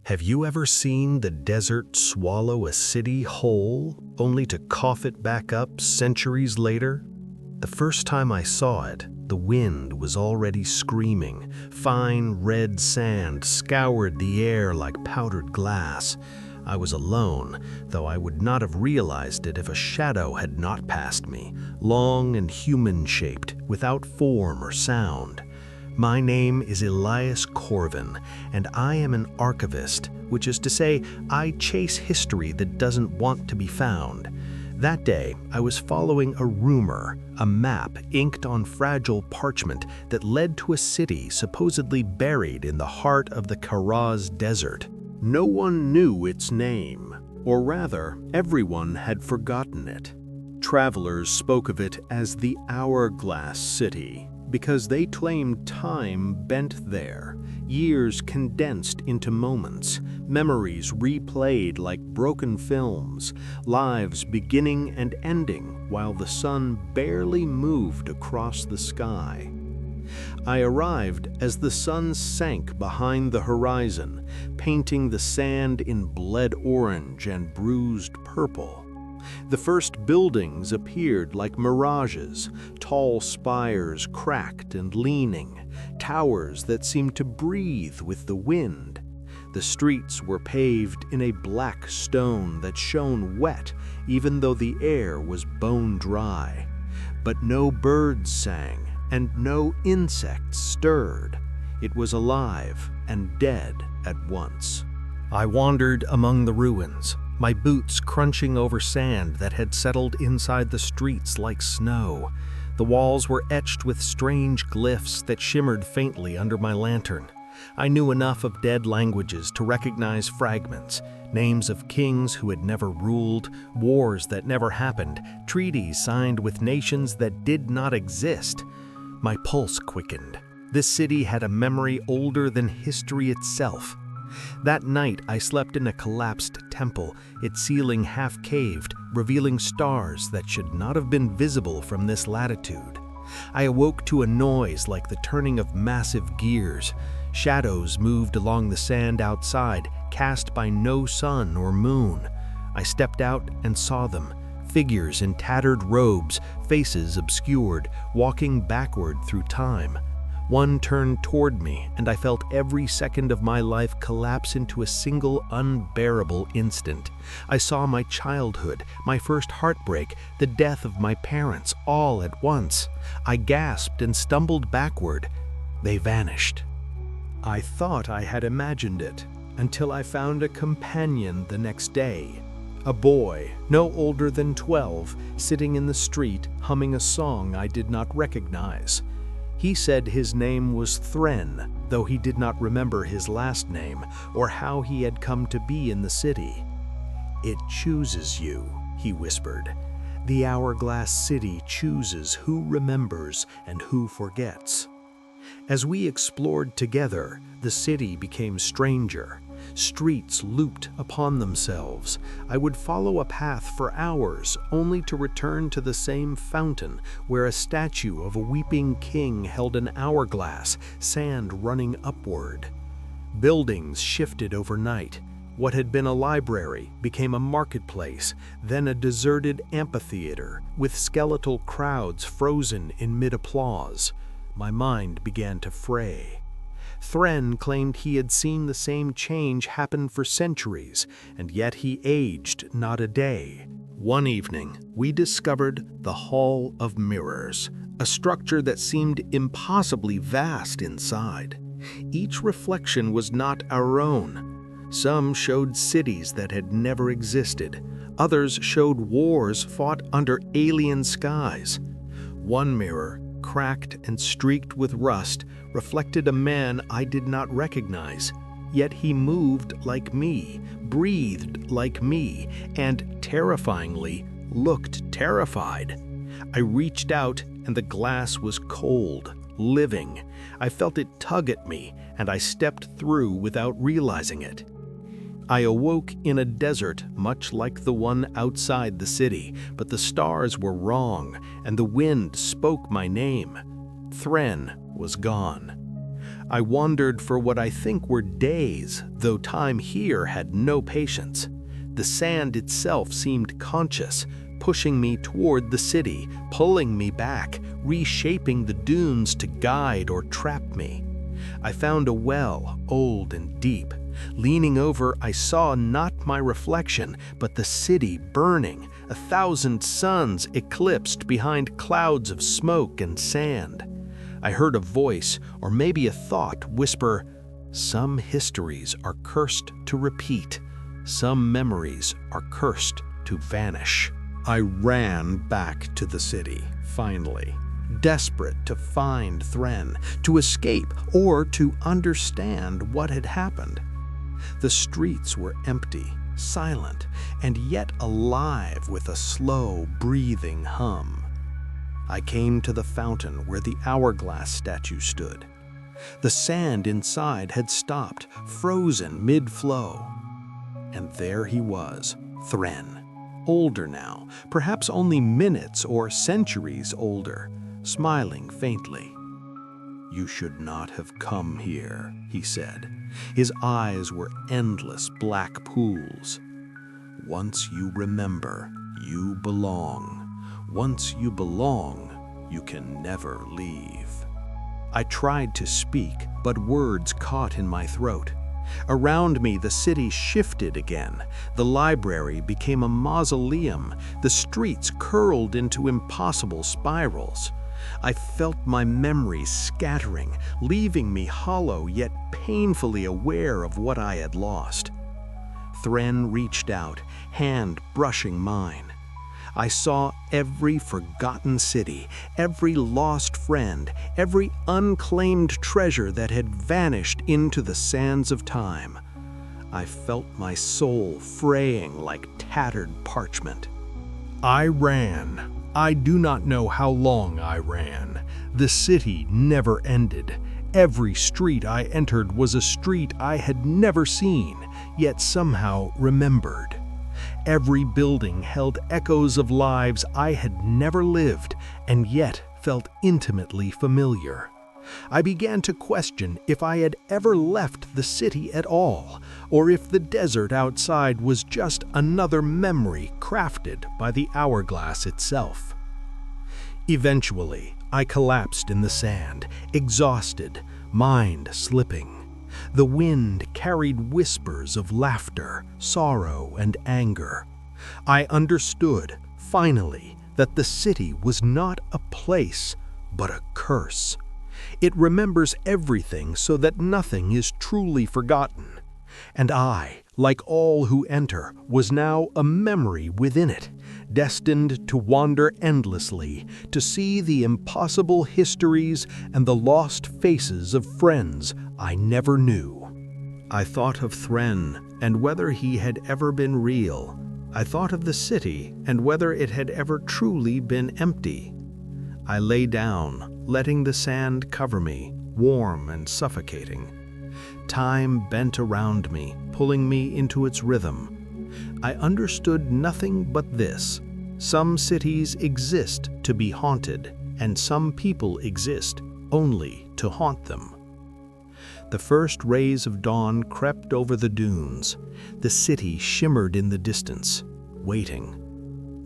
Have you ever seen the desert swallow a city whole, only to cough it back up centuries later? The first time I saw it, the wind was already screaming. Fine red sand scoured the air like powdered glass. I was alone, though I would not have realized it if a shadow had not passed me, long and human-shaped, without form or sound. My name is Elias Corvin, and I am an archivist, which is to say, I chase history that doesn't want to be found. That day, I was following a rumor, a map inked on fragile parchment that led to a city supposedly buried in the heart of the Karaz Desert. No one knew its name, or rather, everyone had forgotten it. Travelers spoke of it as the Hourglass City, because they claimed time bent there, years condensed into moments, memories replayed like broken films, lives beginning and ending while the sun barely moved across the sky. I arrived as the sun sank behind the horizon, painting the sand in bled orange and bruised purple. The first buildings appeared like mirages, tall spires cracked and leaning, towers that seemed to breathe with the wind. The streets were paved in a black stone that shone wet even though the air was bone dry. But no birds sang and no insects stirred. It was alive and dead at once. I wandered among the ruins, my boots crunching over sand that had settled inside the streets like snow. The walls were etched with strange glyphs that shimmered faintly under my lantern. I knew enough of dead languages to recognize fragments, names of kings who had never ruled, wars that never happened, treaties signed with nations that did not exist. My pulse quickened. This city had a memory older than history itself. That night, I slept in a collapsed temple, its ceiling half-caved, revealing stars that should not have been visible from this latitude. I awoke to a noise like the turning of massive gears. Shadows moved along the sand outside, cast by no sun or moon. I stepped out and saw them, figures in tattered robes, faces obscured, walking backward through time. One turned toward me, and I felt every second of my life collapse into a single unbearable instant. I saw my childhood, my first heartbreak, the death of my parents, all at once. I gasped and stumbled backward. They vanished. I thought I had imagined it, until I found a companion the next day. A boy, no older than 12, sitting in the street, humming a song I did not recognize. He said his name was Thren, though he did not remember his last name or how he had come to be in the city. "It chooses you," he whispered. "The Hourglass City chooses who remembers and who forgets." As we explored together, the city became stranger. Streets looped upon themselves. I would follow a path for hours, only to return to the same fountain, where a statue of a weeping king held an hourglass, sand running upward. Buildings shifted overnight. What had been a library became a marketplace, then a deserted amphitheater, with skeletal crowds frozen in mid-applause. My mind began to fray. Thren claimed he had seen the same change happen for centuries, and yet he aged not a day. One evening, we discovered the Hall of Mirrors, a structure that seemed impossibly vast inside. Each reflection was not our own. Some showed cities that had never existed. Others showed wars fought under alien skies. One mirror, cracked and streaked with rust, reflected a man I did not recognize. Yet he moved like me, breathed like me, and terrifyingly looked terrified. I reached out, and the glass was cold, living. I felt it tug at me, and I stepped through without realizing it. I awoke in a desert much like the one outside the city, but the stars were wrong, and the wind spoke my name. Thren was gone. I wandered for what I think were days, though time here had no patience. The sand itself seemed conscious, pushing me toward the city, pulling me back, reshaping the dunes to guide or trap me. I found a well, old and deep. Leaning over, I saw not my reflection, but the city burning, 1,000 suns eclipsed behind clouds of smoke and sand. I heard a voice, or maybe a thought, whisper, "Some histories are cursed to repeat. Some memories are cursed to vanish." I ran back to the city, finally, desperate to find Thren, to escape, or to understand what had happened. The streets were empty, silent, and yet alive with a slow, breathing hum. I came to the fountain where the hourglass statue stood. The sand inside had stopped, frozen mid-flow. And there he was, Thren, older now, perhaps only minutes or centuries older, smiling faintly. "You should not have come here," he said. His eyes were endless black pools. "Once you remember, you belong. Once you belong, you can never leave." I tried to speak, but words caught in my throat. Around me, the city shifted again. The library became a mausoleum. The streets curled into impossible spirals. I felt my memories scattering, leaving me hollow yet painfully aware of what I had lost. Thren reached out, hand brushing mine. I saw every forgotten city, every lost friend, every unclaimed treasure that had vanished into the sands of time. I felt my soul fraying like tattered parchment. I ran. I do not know how long I ran. The city never ended. Every street I entered was a street I had never seen, yet somehow remembered. Every building held echoes of lives I had never lived, and yet felt intimately familiar. I began to question if I had ever left the city at all, or if the desert outside was just another memory crafted by the hourglass itself. Eventually, I collapsed in the sand, exhausted, mind slipping. The wind carried whispers of laughter, sorrow, and anger. I understood, finally, that the city was not a place, but a curse. It remembers everything so that nothing is truly forgotten. And I, like all who enter, was now a memory within it, destined to wander endlessly, to see the impossible histories and the lost faces of friends I never knew. I thought of Thren and whether he had ever been real. I thought of the city and whether it had ever truly been empty. I lay down, letting the sand cover me, warm and suffocating. Time bent around me, pulling me into its rhythm. I understood nothing but this: some cities exist to be haunted, and some people exist only to haunt them. The first rays of dawn crept over the dunes. The city shimmered in the distance, waiting.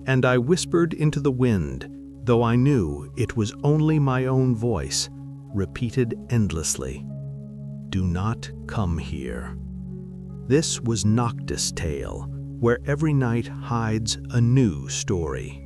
And I whispered into the wind, though I knew it was only my own voice, repeated endlessly, "Do not come here." This was Noctis Tale, where every night hides a new story.